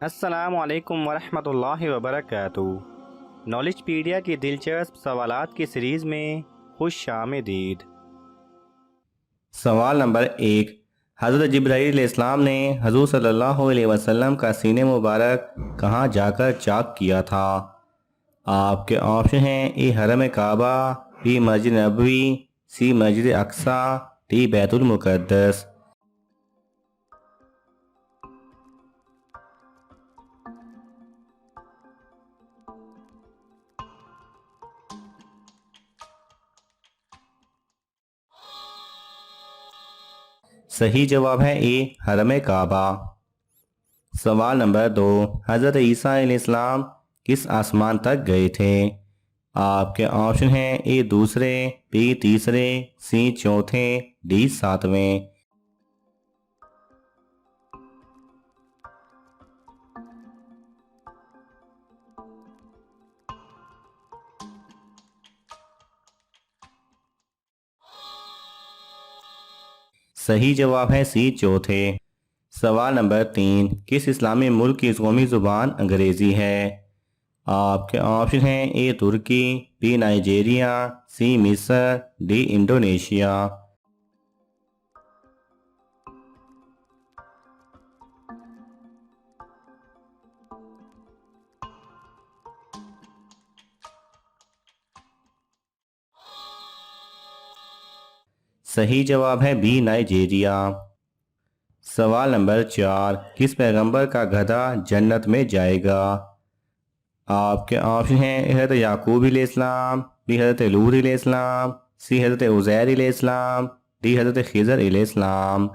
अस्सलाम वालेकुम वरहमतुल्लाहि वबरकातुहू। नॉलेजपीडिया की दिलचस्प सवालात की सीरीज़ में खुश आमदीद। सवाल नंबर 1। हज़रत जिब्राईल इस्लाम ने हज़ूर सल्लल्लाहु अलैहि वसल्लम का सीने मुबारक कहाँ जाकर चाक किया था? आपके ऑप्शन हैं ए हरम काबा, बी मस्जिद नबवी, सी मस्जिद अक्सा, डी बैतुल मुक़द्दस। सही जवाब है ए हरम काबा। सवाल नंबर 2। हज़रत ईसा अलैहिस्सलाम किस आसमान तक गए थे? आपके ऑप्शन हैं ए दूसरे, बी तीसरे, सी चौथे, डी सातवें। सही जवाब है सी चौथे। सवाल नंबर 3। किस इस्लामी मुल्क की कौमी ज़ुबान अंग्रेज़ी है? आपके ऑप्शन हैं ए तुर्की, बी नाइजीरिया, सी मिस्र, डी इंडोनेशिया। सही जवाब है बी नाइजीरिया। सवाल नंबर 4। किस पैगंबर का गधा जन्नत में जाएगा? आपके ऑप्शन हैं हज़रत याकूब अलैहिस्सलाम, बी हज़रत लूत अलैहिस्सलाम, सी हज़रत उज़ैर अलैहिस्सलाम, डी हज़रत खिज़र अलैहिस्सलाम।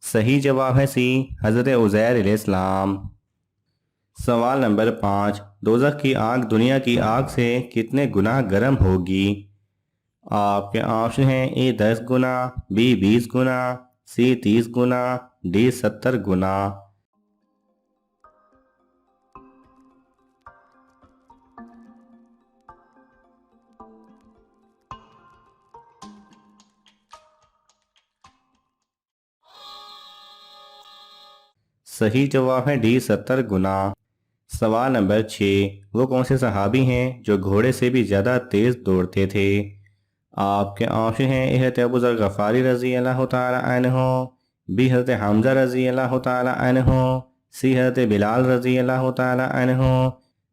सही जवाब है सी हज़रत उज़ैर अलैहिस्सलाम। सवाल नंबर 5। दोज़ख की आग दुनिया की आग से कितने गुना गर्म होगी? आपके ऑप्शन हैं ए 10 गुना, बी 20 गुना, सी 30 गुना, डी 70 गुना। सही जवाब है डी 70 गुना। सवाल नंबर 6। वो कौन से सहाबी हैं जो घोड़े से भी ज़्यादा तेज़ दौड़ते थे? आपके ऑप्शन हैं ए हज़रत अबू ज़र गफ़ारी रज़ी अल्लाह तआला अन्हु, बी हज़रत हमज़ा रज़ी अल्लाह तआला अन्हु, सी हज़रत बिलाल रज़ी अल्लाह तआला अन्हु,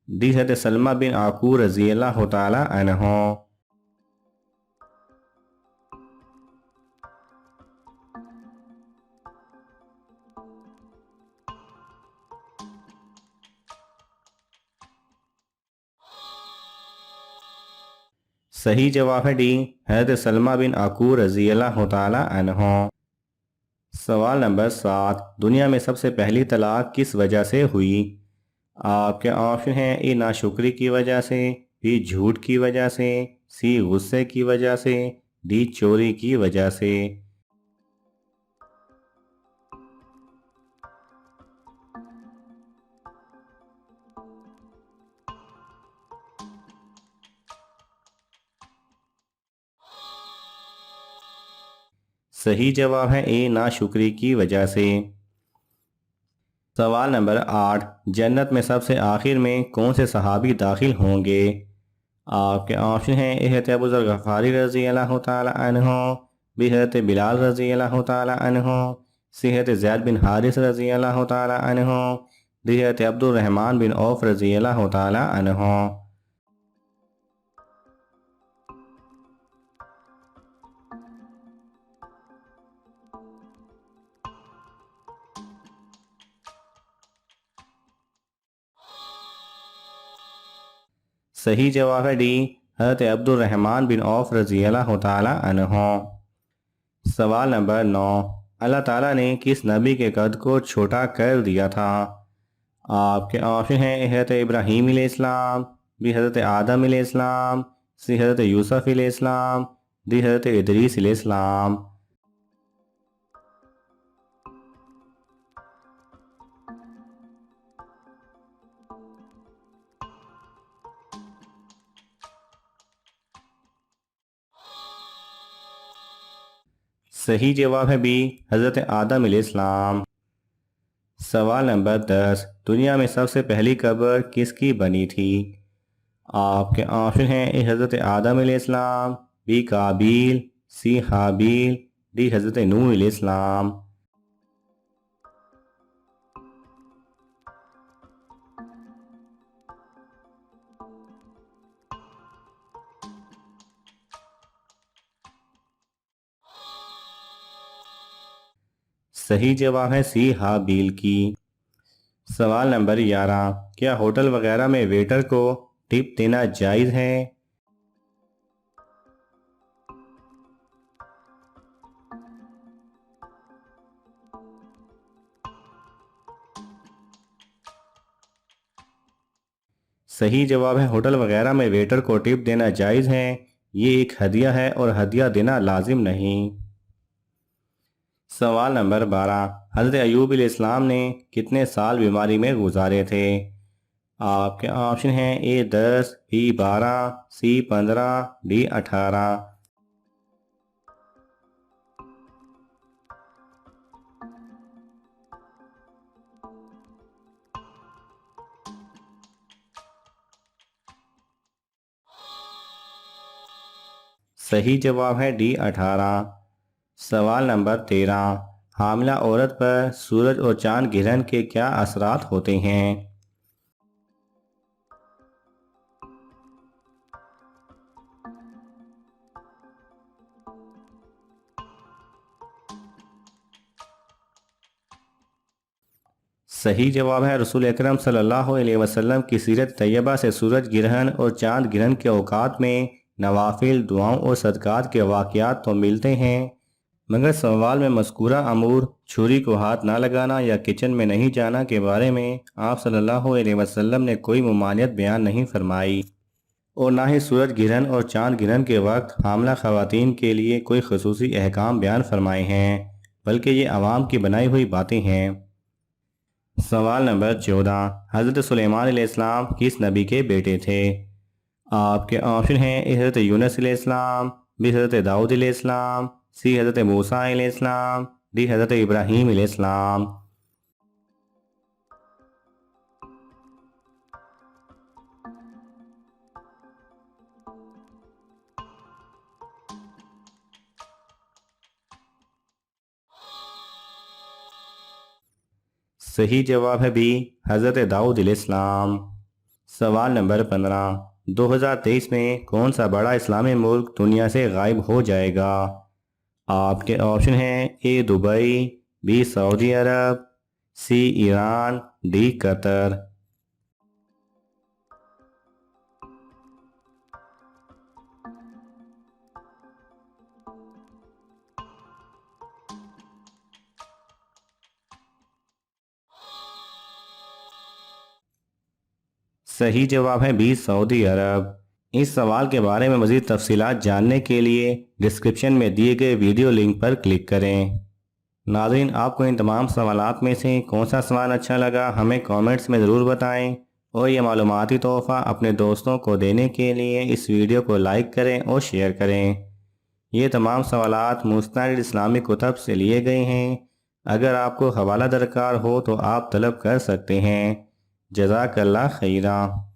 डी हज़रत सलमा बिन आकूर रज़ी अल्लाह तआला अन्हु। सही जवाब है डी हज़रत सलमा बिन आकूर रज़ी अल्लाह तआला अन्हु। सवाल नंबर 7। दुनिया में सबसे पहली तलाक किस वजह से हुई? आपके ऑप्शन हैं ए नाशुक्री की वजह से, बी झूठ की वजह से, सी गुस्से की वजह से, डी चोरी की वजह से। सही जवाब है ए नाशुक्री की वजह से। सवाल नंबर 8। जन्नत में सबसे आखिर में कौन से सहाबी दाखिल होंगे? आपके ऑप्शन हैं ए हज़रत अबू ज़र गफ़ारी रज़ी अल्लाह तआला अन्हु, बी हज़रत बिलाल रज़ी अल्लाह तआला अन्हु, सी हज़रत ज़ैद बिन हारिस रज़ी अल्लाह तआला अन्हु, डी हज़रत अब्दुर रहमान बिन औफ रज़ी अल्लाह तआला अन्हु। सही जवाब है डी हज़रत अब्दुर रहमान बिन औफ रज़ी अल्लाह तआला अन्हु। सवाल नंबर 9। अल्लाह ताला ने किस नबी के कद को छोटा कर दिया था? आपके ऑप्शन हैं हज़रत इब्राहीम अलैहिस्सलाम, बी हज़रत आदम अलैहिस्सलाम, सी हज़रत यूसुफ अलैहिस्सलाम, डी हज़रत इदरीस अलैहिस्सलाम। सही जवाब है बी, हज़रत आदम अलैहिस्सलाम। सवाल नंबर 10, दुनिया में सबसे पहली कब्र किसकी बनी थी? आपके ऑप्शन हैं ए हज़रत आदम अलैहिस्सलाम, बी काबील, सी हाबील, डी हज़रत नूह अलैहिस्सलाम। सही जवाब है सी हाबील की। सवाल नंबर 11, क्या होटल वगैरह में वेटर को टिप देना जायज़ है? सही जवाब है होटल वगैरह में वेटर को टिप देना जायज़ है। ये एक हदिया है और हदिया देना लाजिम नहीं। सवाल नंबर 12, हज़रत अयूब अलैहिस्सलाम ने कितने साल बीमारी में गुजारे थे? आपके ऑप्शन हैं ए 10, बी 12, सी 15, डी 18। सही जवाब है डी 18। सवाल नंबर 13, हामिला औरत पर सूरज और चांद ग्रहण के क्या असरात होते हैं? सही जवाब है रसूल अकरम सल्लल्लाहु अलैहि वसल्लम की सीरत तैयबा से सूरज ग्रहण और चांद ग्रहण के औकात में नवाफिल दुआओं और सदक़ात के वाक़यात तो मिलते हैं, मगर सवाल में मज़कूरा अमूर छुरी को हाथ ना लगाना या किचन में नहीं जाना के बारे में आप सल्लल्लाहु अलैहि वसल्लम ने कोई ममानियत बयान नहीं फरमाई और ना ही सूरज ग्रहण और चांद ग्रहण के वक्त हामला ख़वातीन के लिए कोई खसूसी अहकाम बयान फरमाए हैं, बल्कि ये आवाम की बनाई हुई बातें हैं। सवाल नंबर 14, हज़रत सुलेमान अलैहिस्सलाम किस नबी के बेटे थे? आपके ऑप्शन हैं ए हज़रत यूनुस अलैहिस्सलाम, बी हज़रत दाऊद अलैहिस्सलाम, सी हज़रत मूसा अलैहिस्सलाम, डी हज़रत इब्राहीम अलैहिस्सलाम। सही जवाब है बी, हज़रत दाऊद अलैहिस्सलाम। सवाल नंबर 15, 2023 में कौन सा बड़ा इस्लामी मुल्क दुनिया से गायब हो जाएगा? आपके ऑप्शन हैं ए दुबई, बी सऊदी अरब, सी ईरान, डी कतर। सही जवाब है बी सऊदी अरब। इस सवाल के बारे में मज़ीद तफसीलात जानने के लिए डिस्क्रिप्शन में दिए गए वीडियो लिंक पर क्लिक करें। नाज़रीन, आपको इन तमाम सवालात में से कौन सा सवाल अच्छा लगा हमें कमेंट्स में ज़रूर बताएं और ये मालूमाती तोहफ़ा अपने दोस्तों को देने के लिए इस वीडियो को लाइक करें और शेयर करें। ये तमाम सवालात मुस्तनद इस्लामी कुतब से लिए गए हैं। अगर आपको हवाला दरकार हो तो आप तलब कर सकते हैं। जज़ाकल्लाह खैरा।